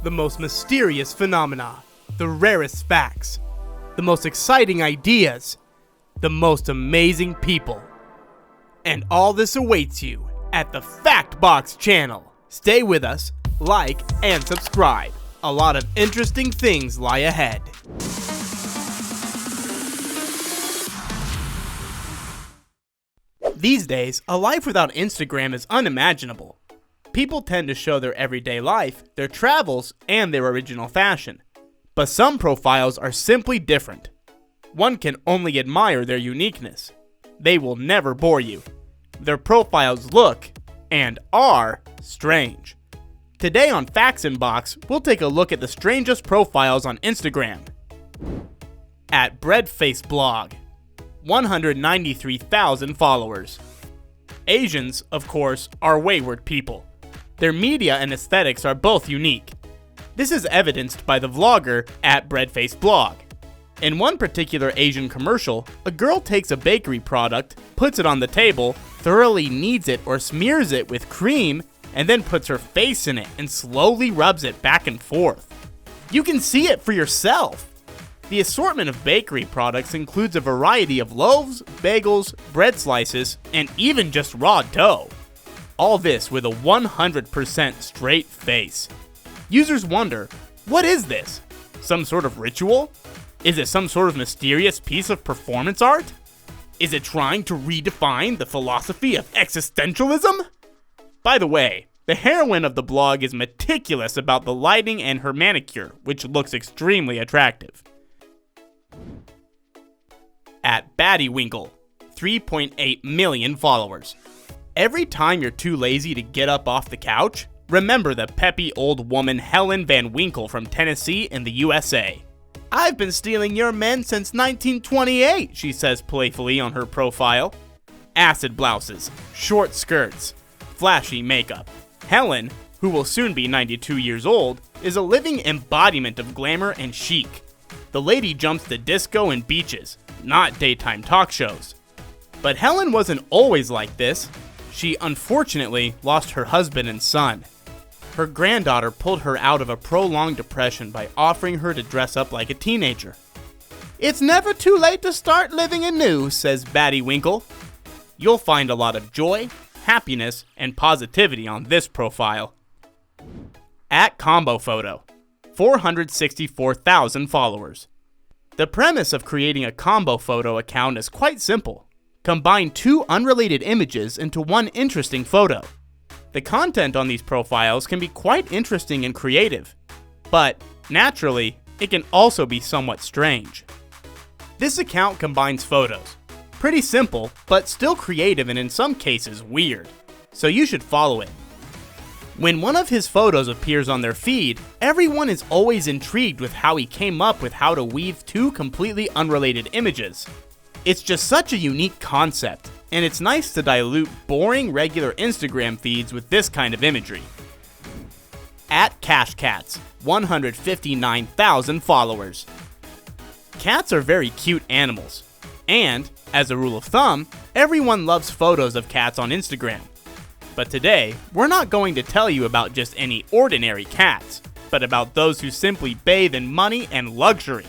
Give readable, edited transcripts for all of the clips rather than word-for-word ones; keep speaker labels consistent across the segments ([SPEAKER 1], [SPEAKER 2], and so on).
[SPEAKER 1] the most mysterious phenomena, the rarest facts, the most exciting ideas, the most amazing people. And all this awaits you at the Factbox channel. Stay with us, like, and subscribe. A lot of interesting things lie ahead. These days, a life without Instagram is unimaginable. People tend to show their everyday life, their travels, and their original fashion. But some profiles are simply different. One can only admire their uniqueness. They will never bore you. Their profiles look, and are, strange. Today on factsinbox, we'll take a look at the strangest profiles on Instagram. At Bred blog, 193,000 followers. Asians, of course, are wayward people. Their media and aesthetics are both unique. This is evidenced by the vlogger at Bred blog. In one particular Asian commercial, a girl takes a bakery product, puts it on the table, thoroughly kneads it or smears it with cream, and then puts her face in it and slowly rubs it back and forth. You can see it for yourself. The assortment of bakery products includes a variety of loaves, bagels, bread slices, and even just raw dough. All this with a 100% straight face. Users wonder, what is this? Some sort of ritual? Is it some sort of mysterious piece of performance art? Is it trying to redefine the philosophy of existentialism? By the way, the heroine of the blog is meticulous about the lighting and her manicure, which looks extremely attractive. At Badi Winkle, 3.8 million followers. Every time you're too lazy to get up off the couch, remember the peppy old woman Helen Van Winkle from Tennessee in the USA. "I've been stealing your men since 1928, she says playfully on her profile. Acid blouses, short skirts, flashy makeup. Helen, who will soon be 92 years old, is a living embodiment of glamour and chic. The lady jumps to disco and beaches, not daytime talk shows. But Helen wasn't always like this. She unfortunately lost her husband and son. Her granddaughter pulled her out of a prolonged depression by offering her to dress up like a teenager. It's never too late to start living anew, says Badi Winkle. You'll find a lot of joy, happiness, and positivity on this profile. At Combo Photo, 464,000 followers. The premise of creating a combo photo account is quite simple. Combine two unrelated images into one interesting photo. The content on these profiles can be quite interesting and creative, but naturally, it can also be somewhat strange. This account combines photos. Pretty simple, but still creative and in some cases weird, so you should follow it. When one of his photos appears on their feed, everyone is always intrigued with how he came up with how to weave two completely unrelated images. It's just such a unique concept, and it's nice to dilute boring regular Instagram feeds with this kind of imagery. At Cash Cats, 159,000 followers. Cats are very cute animals, and, as a rule of thumb, everyone loves photos of cats on Instagram. But today, we're not going to tell you about just any ordinary cats, but about those who simply bathe in money and luxury.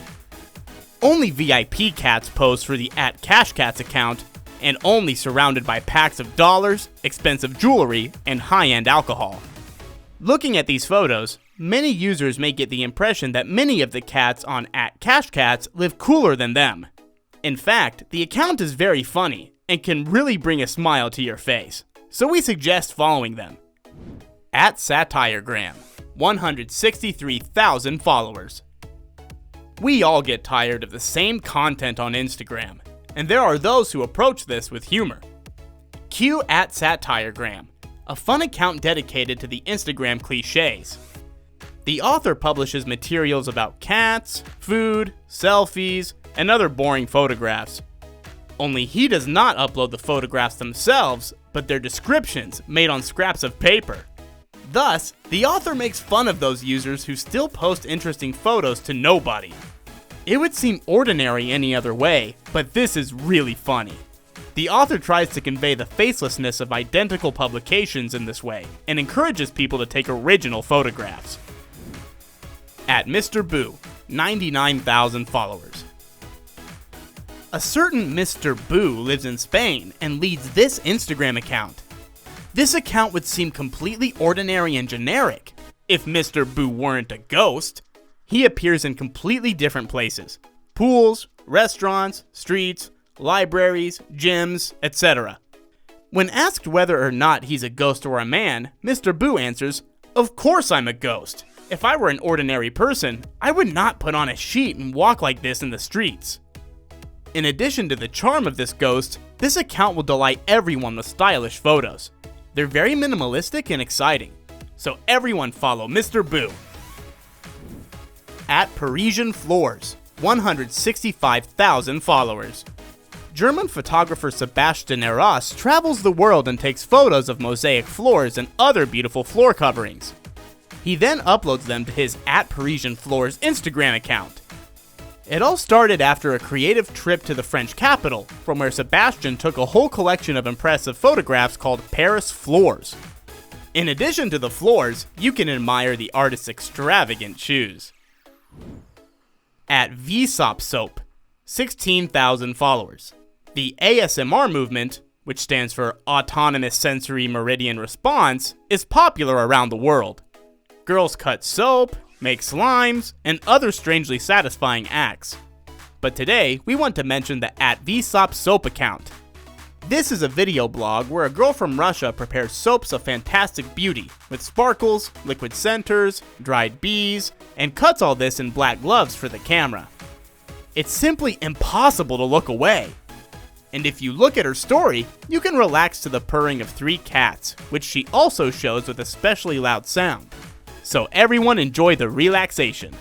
[SPEAKER 1] Only VIP cats pose for the @CashCats account, and only surrounded by packs of dollars, expensive jewelry, and high-end alcohol. Looking at these photos, many users may get the impression that many of the cats on @CashCats live cooler than them. In fact, the account is very funny, and can really bring a smile to your face. So we suggest following them. At Satiregram, 163,000 followers. We all get tired of the same content on Instagram, and there are those who approach this with humor. Cue at Satiregram, a fun account dedicated to the Instagram cliches. The author publishes materials about cats, food, selfies, and other boring photographs. Only he does not upload the photographs themselves, but their descriptions made on scraps of paper. Thus, the author makes fun of those users who still post interesting photos to nobody. It would seem ordinary any other way, but this is really funny. The author tries to convey the facelessness of identical publications in this way, and encourages people to take original photographs. At Mr. Boo, 99,000 followers. A certain Mr. Boo lives in Spain and leads this Instagram account. This account would seem completely ordinary and generic if Mr. Boo weren't a ghost. He appears in completely different places: pools, restaurants, streets, libraries, gyms, etc. When asked whether or not he's a ghost or a man, Mr. Boo answers, "Of course I'm a ghost. If I were an ordinary person, I would not put on a sheet and walk like this in the streets." In addition to the charm of this ghost, this account will delight everyone with stylish photos. They're very minimalistic and exciting. So everyone follow Mr. Boo. At Parisian Floors, 165,000 followers. German photographer Sebastian Eros travels the world and takes photos of mosaic floors and other beautiful floor coverings. He then uploads them to his at Parisian Floors Instagram account. It all started after a creative trip to the French capital, from where Sebastian took a whole collection of impressive photographs called Paris Floors. In addition to the floors, you can admire the artist's extravagant shoes. At VSOP Soap, 16,000 followers. The ASMR movement, which stands for Autonomous Sensory Meridian Response, is popular around the world. Girls cut soap, make slimes, and other strangely satisfying acts. But today, we want to mention the at VSOP Soap account. This is a video blog where a girl from Russia prepares soaps of fantastic beauty, with sparkles, liquid centers, dried bees, and cuts all this in black gloves for the camera. It's simply impossible to look away. And if you look at her story, you can relax to the purring of 3 cats, which she also shows with especially loud sound. So everyone enjoy the relaxation.